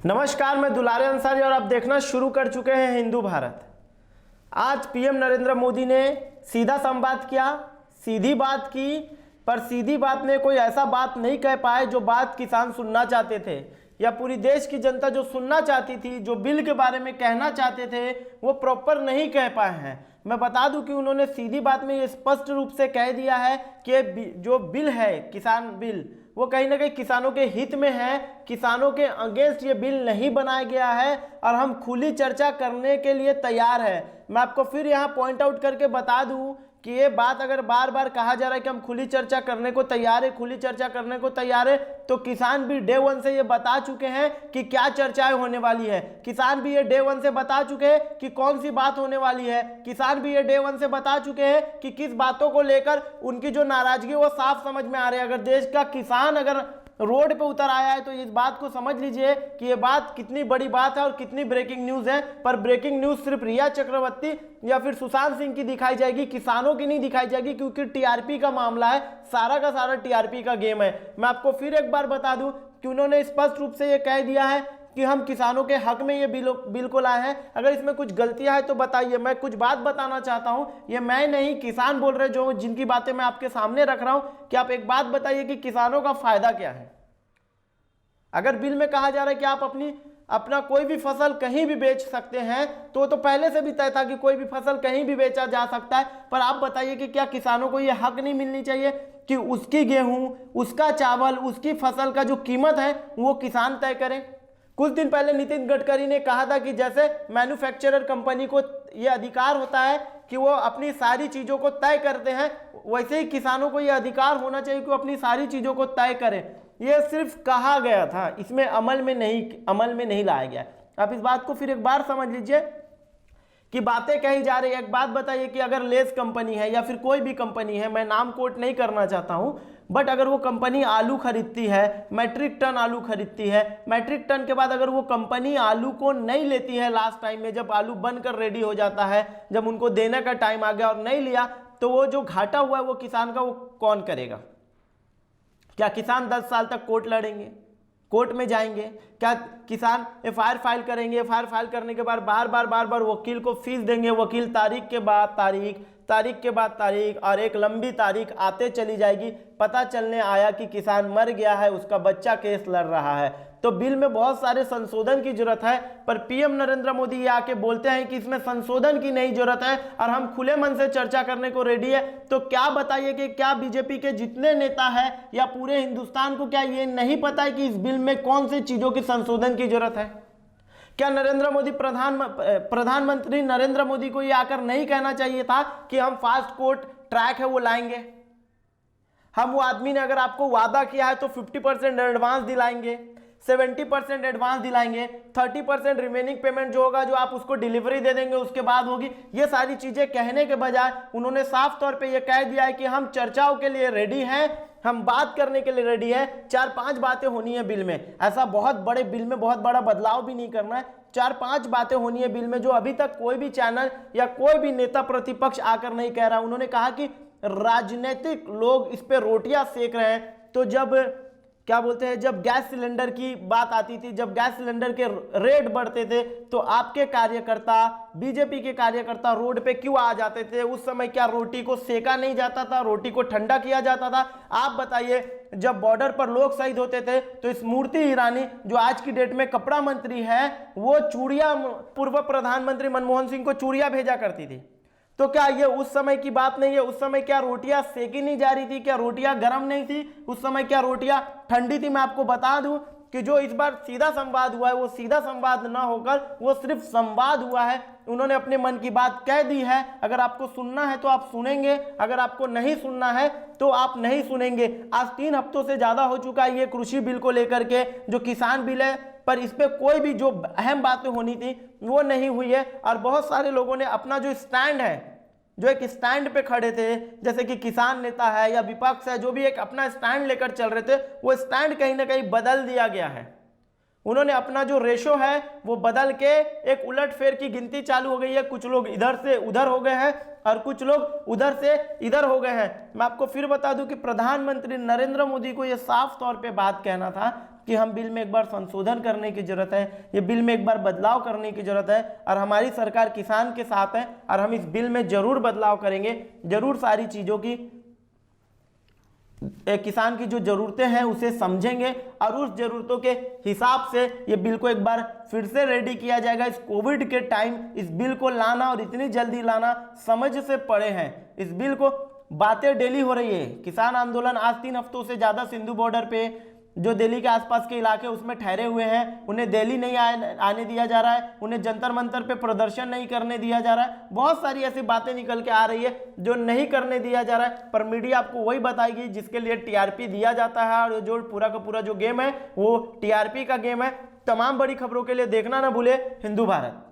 नमस्कार, मैं दुलारे अंसारी और आप देखना शुरू कर चुके हैं हिंदू भारत। आज पीएम नरेंद्र मोदी ने सीधा संवाद किया, सीधी बात की, पर सीधी बात में कोई ऐसा बात नहीं कह पाए जो बात किसान सुनना चाहते थे या पूरी देश की जनता जो सुनना चाहती थी, जो बिल के बारे में कहना चाहते थे वो प्रॉपर नहीं कह पाए हैं। मैं बता दूं कि उन्होंने सीधी बात में ये स्पष्ट रूप से कह दिया है कि जो बिल है किसान बिल वो कहीं ना कहीं किसानों के हित में है, किसानों के अगेंस्ट ये बिल नहीं बनाया गया है और हम खुली चर्चा करने के लिए तैयार है। मैं आपको फिर यहाँ पॉइंट आउट करके बता दूं कि ये बात अगर बार बार कहा जा रहा है कि हम खुली चर्चा करने को तैयार है, खुली चर्चा करने को तैयार है, तो किसान भी डे वन से ये बता चुके हैं कि क्या चर्चाएं होने वाली है। किसान भी ये डे वन से बता चुके हैं कि कौन सी बात होने वाली है। किसान भी ये डे वन से बता चुके हैं कि किस बातों को लेकर उनकी जो नाराजगी वो साफ समझ में आ रही है। अगर देश का किसान अगर रोड पे उतर आया है तो इस बात को समझ लीजिए कि ये बात कितनी बड़ी बात है और कितनी ब्रेकिंग न्यूज है। पर ब्रेकिंग न्यूज सिर्फ रिया चक्रवर्ती या फिर सुशांत सिंह की दिखाई जाएगी, किसानों की नहीं दिखाई जाएगी, क्योंकि टीआरपी का मामला है, सारा का सारा टीआरपी का गेम है। मैं आपको फिर एक बार बता दूं कि उन्होंने स्पष्ट रूप से ये कह दिया है कि हम किसानों के हक में ये बिल को लाए हैं। अगर इसमें कुछ गलतियां हैं तो बताइए। मैं कुछ बात बताना चाहता हूं, ये मैं नहीं किसान बोल रहे जो जिनकी बातें मैं आपके सामने रख रहा हूं कि आप एक बात बताइए कि किसानों का फायदा क्या है। अगर बिल में कहा जा रहा है कि आप अपना कोई भी फसल कहीं भी बेच सकते हैं तो पहले से भी तय था कि कोई भी फसल कहीं भी बेचा जा सकता है। पर आप बताइए कि क्या किसानों को यह हक नहीं मिलनी चाहिए कि उसकी गेहूं, उसका चावल, उसकी फसल का जो कीमत है वो किसान तय करें। कुछ दिन पहले नितिन गडकरी ने कहा था कि जैसे मैन्युफैक्चरर कंपनी को यह अधिकार होता है कि वो अपनी सारी चीज़ों को तय करते हैं, वैसे ही किसानों को यह अधिकार होना चाहिए कि वो अपनी सारी चीज़ों को तय करें। यह सिर्फ कहा गया था, इसमें अमल में नहीं लाया गया। आप इस बात को फिर एक बार समझ लीजिए कि बातें कही जा रही है। एक बात बताइए कि अगर लेस कंपनी है या फिर कोई भी कंपनी है, मैं नाम कोट नहीं करना चाहता हूं, बट अगर वो कंपनी आलू खरीदती है, मैट्रिक टन आलू खरीदती है, मैट्रिक टन के बाद अगर वो कंपनी आलू को नहीं लेती है लास्ट टाइम में, जब आलू बनकर रेडी हो जाता है, जब उनको देने का टाइम आ गया और नहीं लिया, तो वो जो घाटा हुआ है वो किसान का वो कौन करेगा? क्या किसान 10 साल तक कोर्ट लड़ेंगे, कोर्ट में जाएंगे? क्या किसान एफआईआर फाइल करेंगे? एफआईआर फाइल करने के बाद बार बार वकील को फीस देंगे, वकील तारीख के बाद तारीख के बाद तारीख और एक लंबी तारीख आते चली जाएगी। पता चलने आया कि किसान मर गया है, उसका बच्चा केस लड़ रहा है। तो बिल में बहुत सारे संशोधन की जरूरत है, पर पीएम नरेंद्र मोदी ये आके बोलते हैं कि इसमें संशोधन की नहीं जरूरत है और हम खुले मन से चर्चा करने को रेडी है। तो क्या बताइए कि क्या बीजेपी के जितने नेता हैं या पूरे हिंदुस्तान को क्या ये नहीं पता है कि इस बिल में कौन सी चीजों की संशोधन की जरूरत है? क्या नरेंद्र मोदी प्रधानमंत्री नरेंद्र मोदी को ये आकर नहीं कहना चाहिए था कि हम फास्ट कोर्ट ट्रैक है वो लाएंगे? हम वो आदमी ने अगर आपको वादा किया है तो 50% एडवांस दिलाएंगे, 70% एडवांस दिलाएंगे, 30% रिमेनिंग पेमेंट जो होगा जो आप उसको डिलीवरी दे देंगे उसके बाद होगी। ये सारी चीजें कहने के बजाय उन्होंने साफ तौर पे ये कह दिया है कि हम चर्चाओं के लिए रेडी हैं, हम बात करने के लिए रेडी है। 4-5 बातें होनी है बिल में, ऐसा बहुत बड़े बिल में बहुत बड़ा बदलाव भी नहीं करना है। 4-5 बातें होनी है बिल में जो अभी तक कोई भी चैनल या कोई भी नेता प्रतिपक्ष आकर नहीं कह रहा। उन्होंने कहा कि राजनीतिक लोग इस पे रोटियां सेक रहे हैं। तो जब क्या बोलते हैं, जब गैस सिलेंडर की बात आती थी, जब गैस सिलेंडर के रेट बढ़ते थे तो आपके कार्यकर्ता, बीजेपी के कार्यकर्ता रोड पे क्यों आ जाते थे? उस समय क्या रोटी को सेका नहीं जाता था, रोटी को ठंडा किया जाता था? आप बताइए, जब बॉर्डर पर लोग शहीद होते थे तो स्मृति ईरानी जो आज की डेट में कपड़ा मंत्री है, वो चूड़िया पूर्व प्रधानमंत्री मनमोहन सिंह को चूड़िया भेजा करती थी। तो क्या ये उस समय की बात नहीं है? उस समय क्या रोटियां सेकी नहीं जा रही थी? क्या रोटियां गर्म नहीं थी? उस समय क्या रोटियां ठंडी थी? मैं आपको बता दूं कि जो इस बार सीधा संवाद हुआ है वो सीधा संवाद ना होकर वो सिर्फ संवाद हुआ है। उन्होंने अपने मन की बात कह दी है। अगर आपको सुनना है तो आप सुनेंगे, अगर आपको नहीं सुनना है तो आप नहीं सुनेंगे। आज 3 हफ्तों से ज्यादा हो चुका है ये कृषि बिल को लेकर के, जो किसान बिल है, पर इस पे कोई भी जो अहम बातें होनी थी वो नहीं हुई है। और बहुत सारे लोगों ने अपना जो स्टैंड है, जो एक स्टैंड पे खड़े थे, जैसे कि किसान नेता है या विपक्ष है, जो भी एक अपना स्टैंड लेकर चल रहे थे, वो स्टैंड कहीं ना कहीं बदल दिया गया है। उन्होंने अपना जो रेशो है वो बदल के एक उलटफेर की गिनती चालू हो गई है। कुछ लोग इधर से उधर हो गए हैं और कुछ लोग उधर से इधर हो गए हैं। मैं आपको फिर बता दूं कि प्रधानमंत्री नरेंद्र मोदी को यह साफ तौर पे बात कहना था कि हम बिल में एक बार संशोधन करने की जरूरत है, ये बिल में एक बार बदलाव करने की जरूरत है, और हमारी सरकार किसान के साथ है और हम इस बिल में जरूर बदलाव करेंगे, जरूर सारी चीज़ों की किसान की जो ज़रूरतें हैं उसे समझेंगे और उस ज़रूरतों के हिसाब से ये बिल को एक बार फिर से रेडी किया जाएगा। इस कोविड के टाइम इस बिल को लाना और इतनी जल्दी लाना समझ से परे हैं। इस बिल को बातें डेली हो रही है। किसान आंदोलन आज 3 हफ्तों से ज़्यादा सिंधु बॉर्डर पे जो दिल्ली के आसपास के इलाके उसमें ठहरे हुए हैं, उन्हें दिल्ली नहीं आने दिया जा रहा है, उन्हें जंतर मंतर पे प्रदर्शन नहीं करने दिया जा रहा है। बहुत सारी ऐसी बातें निकल के आ रही है जो नहीं करने दिया जा रहा है, पर मीडिया आपको वही बताएगी जिसके लिए टीआरपी दिया जाता है, और जो पूरा का पूरा जो गेम है वो टीआरपी का गेम है। तमाम बड़ी खबरों के लिए देखना ना भूले हिंदू भारत।